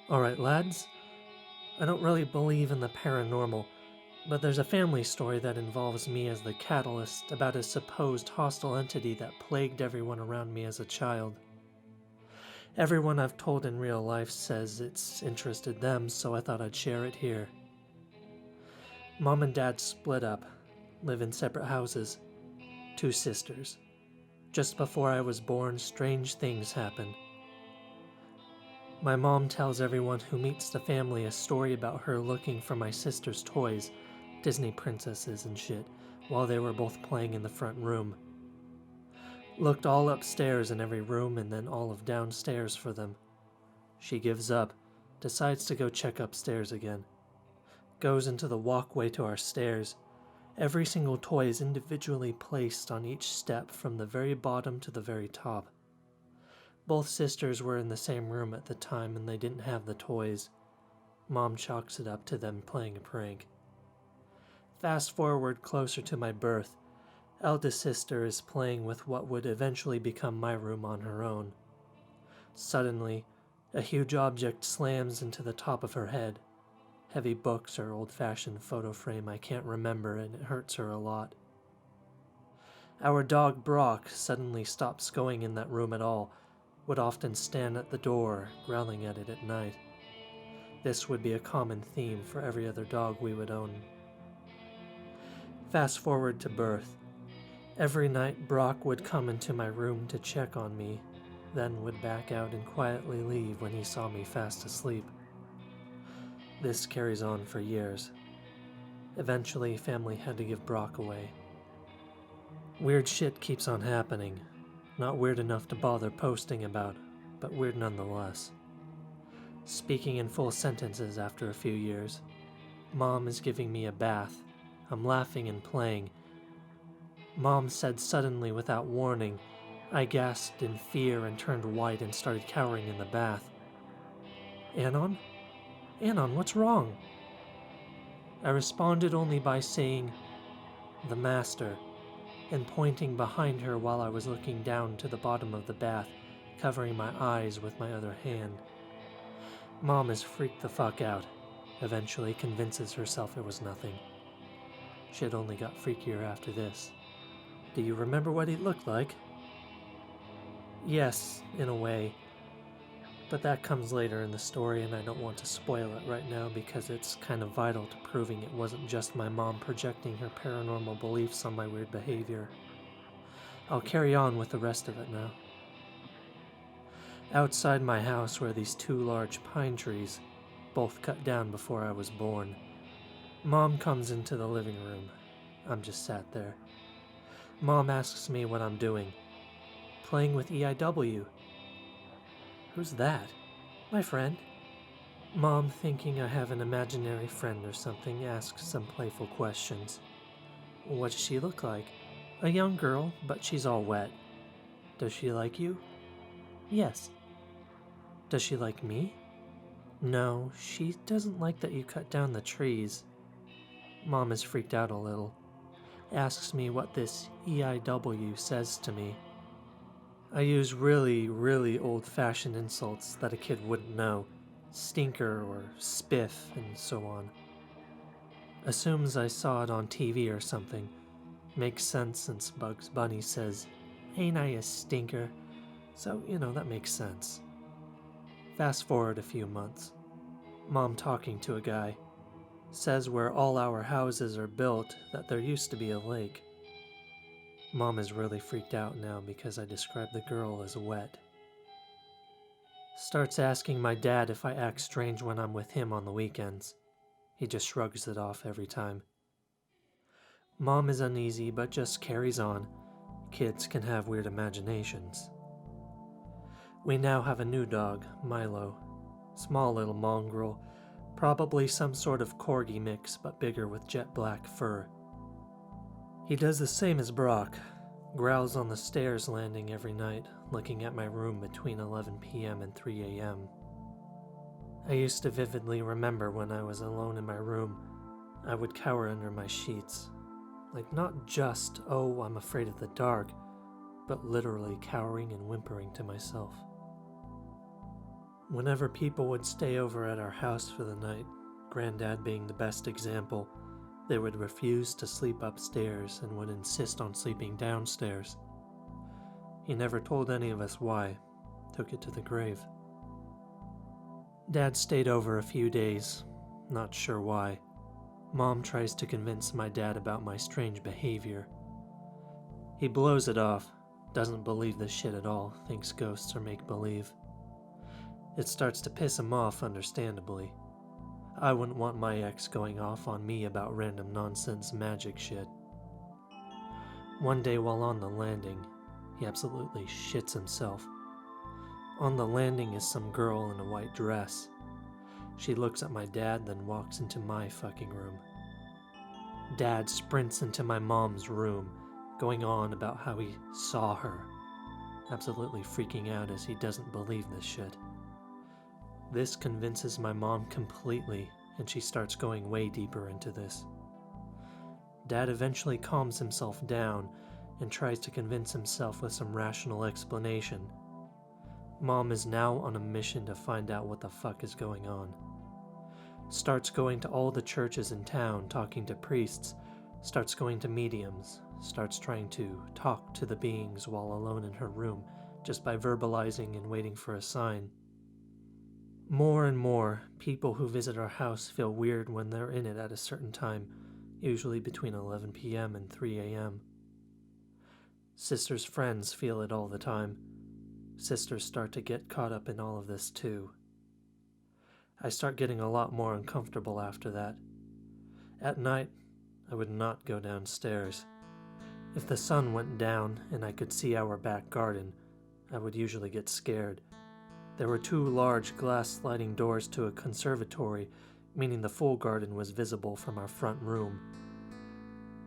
Alright, lads, I don't really believe in the paranormal, but there's a family story that involves me as the catalyst about a supposed hostile entity that plagued everyone around me as a child. Everyone I've told in real life says it's interested them, so I thought I'd share it here. Mom and Dad split up, live in separate houses, two sisters. Just before I was born, strange things happened. My mom tells everyone who meets the family a story about her looking for my sister's toys, Disney princesses and shit, while they were both playing in the front room. Looked all upstairs in every room and then all of downstairs for them. She gives up, decides to go check upstairs again. Goes into the walkway to our stairs. Every single toy is individually placed on each step from the very bottom to the very top. Both sisters were in the same room at the time and they didn't have the toys. Mom chalks it up to them playing a prank. Fast forward closer to my birth. Eldest sister is playing with what would eventually become my room on her own. Suddenly, a huge object slams into the top of her head. Heavy books or old-fashioned photo frame I can't remember, and it hurts her a lot. Our dog Brock suddenly stops going in that room at all, would often stand at the door, growling at it at night. This would be a common theme for every other dog we would own. Fast forward to birth. Every night Brock would come into my room to check on me, then would back out and quietly leave when he saw me fast asleep. This carries on for years. Eventually, family had to give Brock away. Weird shit keeps on happening. Not weird enough to bother posting about, but weird nonetheless. Speaking in full sentences after a few years. Mom is giving me a bath. I'm laughing and playing. Mom said suddenly without warning. I gasped in fear and turned white and started cowering in the bath. Anon? Anon, what's wrong? I responded only by saying, "The master," and pointing behind her while I was looking down to the bottom of the bath, covering my eyes with my other hand. Mom is freaked the fuck out, eventually convinces herself it was nothing. Shit only got freakier after this. Do you remember what he looked like? Yes, in a way. But that comes later in the story and I don't want to spoil it right now because it's kind of vital to proving it wasn't just my mom projecting her paranormal beliefs on my weird behavior. I'll carry on with the rest of it now. Outside my house were these two large pine trees, both cut down before I was born. Mom comes into the living room. I'm just sat there. Mom asks me what I'm doing. Playing with EIW. Who's that? My friend. Mom, thinking I have an imaginary friend or something, asks some playful questions. What does she look like? A young girl, but she's all wet. Does she like you? Yes. Does she like me? No, she doesn't like that you cut down the trees. Mom is freaked out a little. Asks me what this EIW says to me. I use really old-fashioned insults that a kid wouldn't know. Stinker or spiff and so on. Assumes I saw it on TV or something. Makes sense since Bugs Bunny says, "Ain't I a stinker?" So, that makes sense. Fast forward a few months. Mom talking to a guy. Says where all our houses are built that there used to be a lake. Mom is really freaked out now because I described the girl as wet. Starts asking my dad if I act strange when I'm with him on the weekends. He just shrugs it off every time. Mom is uneasy but just carries on. Kids can have weird imaginations. We now have a new dog, Milo. Small little mongrel, probably some sort of corgi mix but bigger with jet black fur. He does the same as Brock, growls on the stairs landing every night, looking at my room between 11 p.m. and 3 a.m. I used to vividly remember when I was alone in my room, I would cower under my sheets. Like not just, "Oh, I'm afraid of the dark," but literally cowering and whimpering to myself. Whenever people would stay over at our house for the night, Granddad being the best example, they would refuse to sleep upstairs and would insist on sleeping downstairs. He never told any of us why, took it to the grave. Dad stayed over a few days, not sure why. Mom tries to convince my dad about my strange behavior. He blows it off, doesn't believe this shit at all, thinks ghosts are make-believe. It starts to piss him off, understandably. I wouldn't want my ex going off on me about random nonsense magic shit. One day while on the landing, he absolutely shits himself. On the landing is some girl in a white dress. She looks at my dad, then walks into my fucking room. Dad sprints into my mom's room, going on about how he saw her, absolutely freaking out as he doesn't believe this shit. This convinces my mom completely, and she starts going way deeper into this. Dad eventually calms himself down and tries to convince himself with some rational explanation. Mom is now on a mission to find out what the fuck is going on. Starts going to all the churches in town, talking to priests, starts going to mediums, starts trying to talk to the beings while alone in her room, just by verbalizing and waiting for a sign. More and more, people who visit our house feel weird when they're in it at a certain time, usually between 11 p.m. and 3 a.m. Sister's friends feel it all the time. Sisters start to get caught up in all of this too. I start getting a lot more uncomfortable after that. At night, I would not go downstairs. If the sun went down and I could see our back garden, I would usually get scared. There were 2 large glass sliding doors to a conservatory, meaning the full garden was visible from our front room.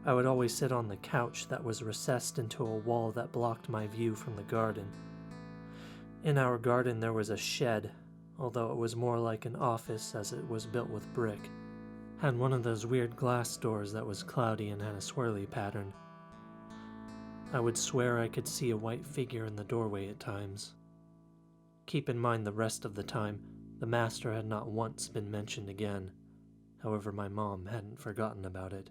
I would always sit on the couch that was recessed into a wall that blocked my view from the garden. In our garden there was a shed, although it was more like an office as it was built with brick. Had one of those weird glass doors that was cloudy and had a swirly pattern. I would swear I could see a white figure in the doorway at times. Keep in mind the rest of the time, the master had not once been mentioned again. However, my mom hadn't forgotten about it.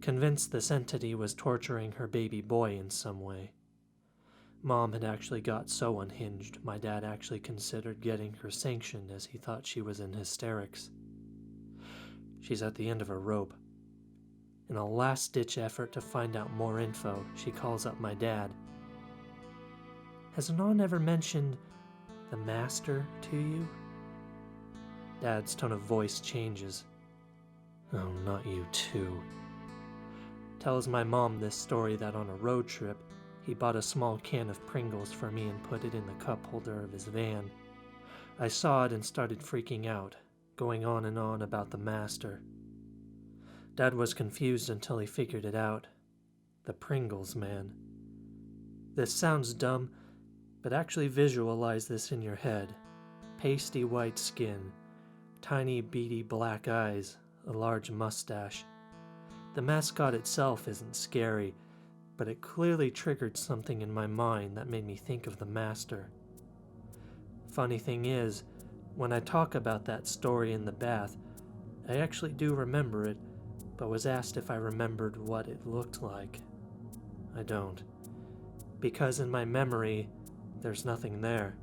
Convinced this entity was torturing her baby boy in some way. Mom had actually got so unhinged, my dad actually considered getting her sanctioned as he thought she was in hysterics. She's at the end of her rope. In a last-ditch effort to find out more info, she calls up my dad. Has no one ever mentioned the master to you? Dad's tone of voice changes. Oh, not you too. Tells my mom this story that on a road trip, he bought a small can of Pringles for me and put it in the cup holder of his van. I saw it and started freaking out, going on and on about the master. Dad was confused until he figured it out. The Pringles man. This sounds dumb, but actually visualize this in your head. Pasty white skin, tiny beady black eyes, a large mustache. The mascot itself isn't scary, but it clearly triggered something in my mind that made me think of the master. Funny thing is, when I talk about that story in the bath, I actually do remember it, but was asked if I remembered what it looked like. I don't. Because in my memory, there's nothing there.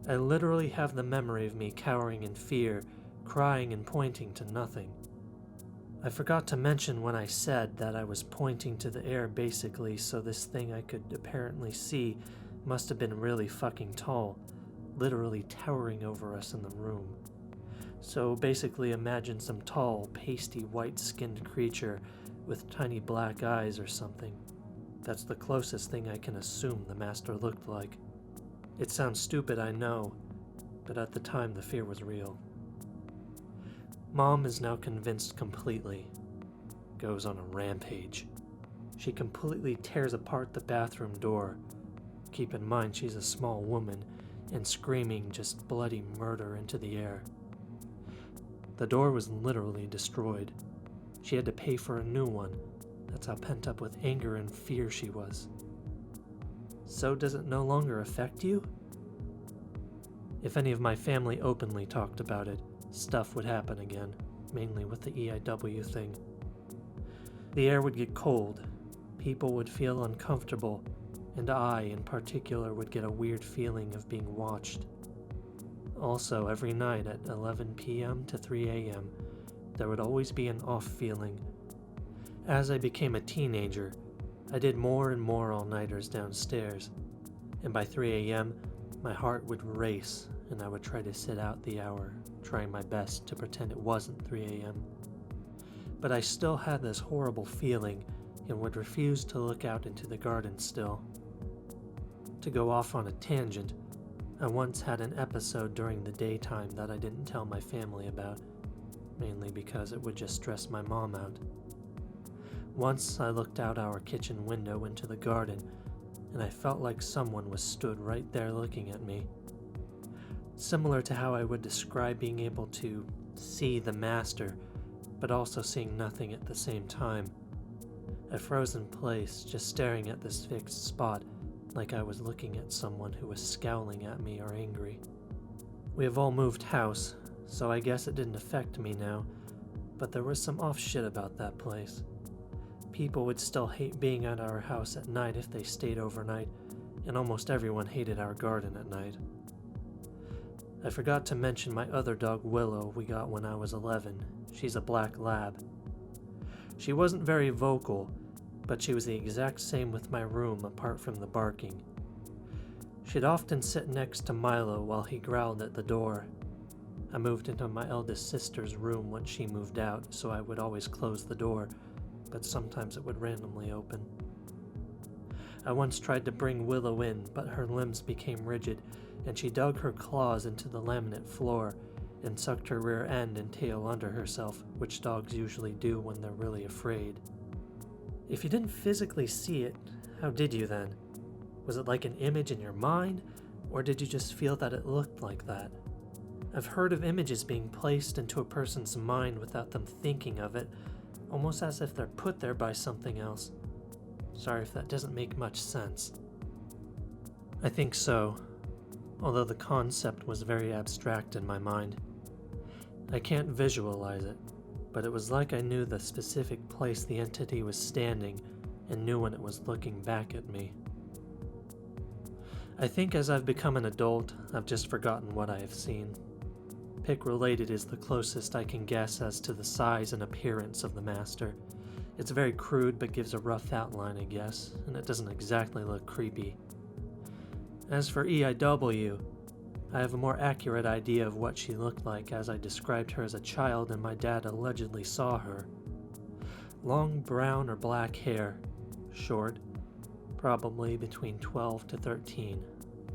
I literally have the memory of me cowering in fear, crying and pointing to nothing. I forgot to mention when I said that I was pointing to the air basically, so this thing I could apparently see must have been really fucking tall, literally towering over us in the room. So basically imagine some tall, pasty, white-skinned creature with tiny black eyes or something. That's the closest thing I can assume the master looked like. It sounds stupid, I know, but at the time the fear was real. Mom is now convinced completely. Goes on a rampage. She completely tears apart the bathroom door. Keep in mind she's a small woman, and screaming just bloody murder into the air. The door was literally destroyed. She had to pay for a new one. That's how pent up with anger and fear she was. So does it no longer affect you? If any of my family openly talked about it, stuff would happen again, mainly with the EIW thing. The air would get cold, people would feel uncomfortable, and I, in particular, would get a weird feeling of being watched. Also, every night at 11 p.m. to 3 a.m., there would always be an off feeling. As I became a teenager, I did more and more all-nighters downstairs, and by 3 a.m., my heart would race and I would try to sit out the hour, trying my best to pretend it wasn't 3 a.m. But I still had this horrible feeling and would refuse to look out into the garden still. To go off on a tangent, I once had an episode during the daytime that I didn't tell my family about, mainly because it would just stress my mom out. Once I looked out our kitchen window into the garden, and I felt like someone was stood right there looking at me. Similar to how I would describe being able to see the master, but also seeing nothing at the same time. I froze in place, just staring at this fixed spot, like I was looking at someone who was scowling at me or angry. We have all moved house, so I guess it didn't affect me now, but there was some off shit about that place. People would still hate being at our house at night if they stayed overnight, and almost everyone hated our garden at night. I forgot to mention my other dog Willow we got when I was 11. She's a black lab. She wasn't very vocal, but she was the exact same with my room apart from the barking. She'd often sit next to Milo while he growled at the door. I moved into my eldest sister's room when she moved out, so I would always close the door, but sometimes it would randomly open. I once tried to bring Willow in, but her limbs became rigid, and she dug her claws into the laminate floor and sucked her rear end and tail under herself, which dogs usually do when they're really afraid. If you didn't physically see it, how did you then? Was it like an image in your mind, or did you just feel that it looked like that? I've heard of images being placed into a person's mind without them thinking of it, almost as if they're put there by something else. Sorry if that doesn't make much sense. I think so, although the concept was very abstract in my mind. I can't visualize it, but it was like I knew the specific place the entity was standing and knew when it was looking back at me. I think as I've become an adult, I've just forgotten what I have seen. Pick-related is the closest I can guess as to the size and appearance of the master. It's very crude but gives a rough outline, I guess, and it doesn't exactly look creepy. As for EIW, I have a more accurate idea of what she looked like as I described her as a child and my dad allegedly saw her. Long brown or black hair, short, probably between 12 to 13,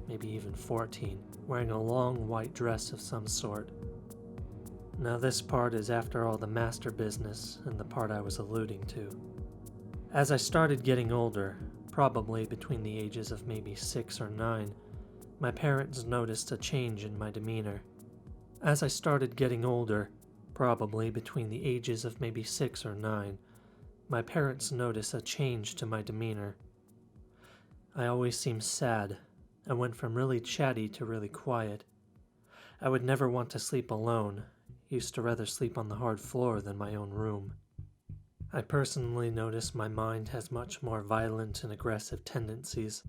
maybe even 14, wearing a long white dress of some sort. Now this part is after all the master business and the part I was alluding to. As I started getting older, probably between the ages of maybe 6 or 9, my parents noticed a change in my demeanor. As I started getting older, probably between the ages of maybe 6 or 9, my parents noticed a change to my demeanor. I always seemed sad. I went from really chatty to really quiet. I would never want to sleep alone, used to rather sleep on the hard floor than my own room. I personally notice my mind has much more violent and aggressive tendencies.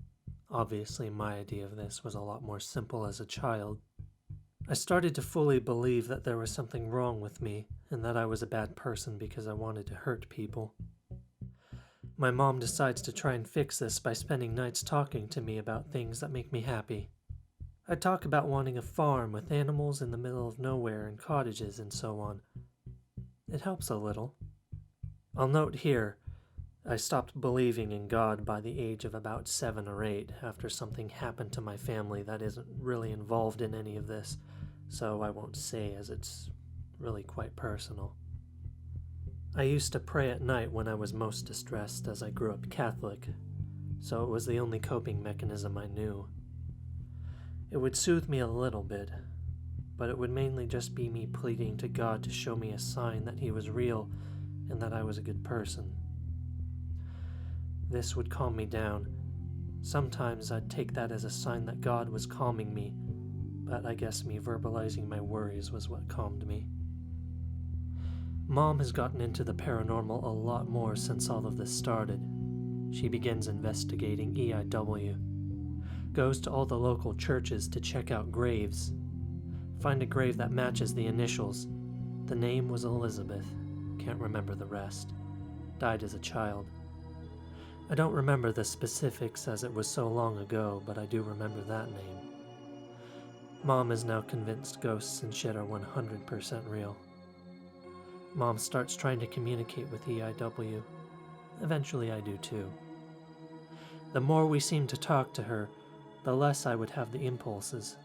Obviously, my idea of this was a lot more simple as a child. I started to fully believe that there was something wrong with me and that I was a bad person because I wanted to hurt people. My mom decides to try and fix this by spending nights talking to me about things that make me happy. I talk about wanting a farm with animals in the middle of nowhere and cottages and so on. It helps a little. I'll note here, I stopped believing in God by the age of about 7 or 8 after something happened to my family that isn't really involved in any of this, so I won't say as it's really quite personal. I used to pray at night when I was most distressed as I grew up Catholic, so it was the only coping mechanism I knew. It would soothe me a little bit, but it would mainly just be me pleading to God to show me a sign that He was real and that I was a good person. This would calm me down. Sometimes I'd take that as a sign that God was calming me, but I guess me verbalizing my worries was what calmed me. Mom has gotten into the paranormal a lot more since all of this started. She begins investigating EIW, goes to all the local churches to check out graves, find a grave that matches the initials. The name was Elizabeth, can't remember the rest. Died as a child. I don't remember the specifics as it was so long ago, but I do remember that name. Mom is now convinced ghosts and shit are 100% real. Mom starts trying to communicate with EIW. Eventually I do too. The more we seem to talk to her, the less I would have the impulses.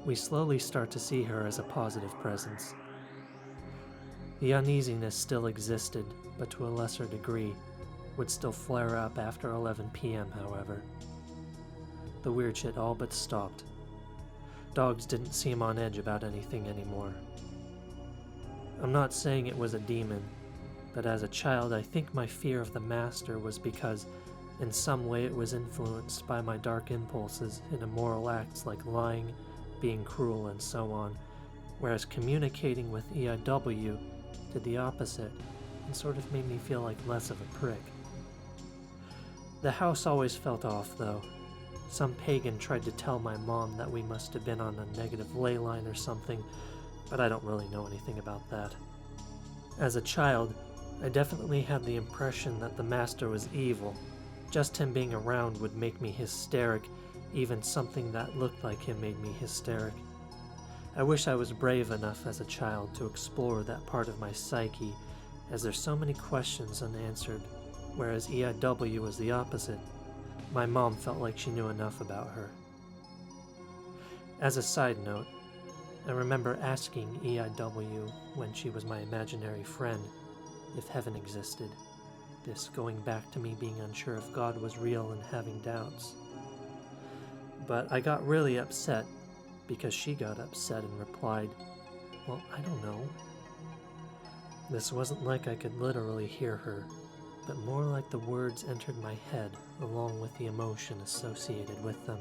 We slowly start to see her as a positive presence. The uneasiness still existed, but to a lesser degree, would still flare up after 11 p.m., however. The weird shit all but stopped. Dogs didn't seem on edge about anything anymore. I'm not saying it was a demon, but as a child I think my fear of the Master was because in some way it was influenced by my dark impulses in immoral acts like lying, being cruel, and so on, whereas communicating with EIW did the opposite and sort of made me feel like less of a prick. The house always felt off, though. Some pagan tried to tell my mom that we must have been on a negative ley line or something, but I don't really know anything about that. As a child, I definitely had the impression that the Master was evil. Just him being around would make me hysteric, even something that looked like him made me hysteric. I wish I was brave enough as a child to explore that part of my psyche, as there's so many questions unanswered, whereas EIW was the opposite. My mom felt like she knew enough about her. As a side note, I remember asking EIW when she was my imaginary friend if heaven existed, this going back to me being unsure if God was real and having doubts. But I got really upset because she got upset and replied, "Well, I don't know." This wasn't like I could literally hear her, but more like the words entered my head along with the emotion associated with them.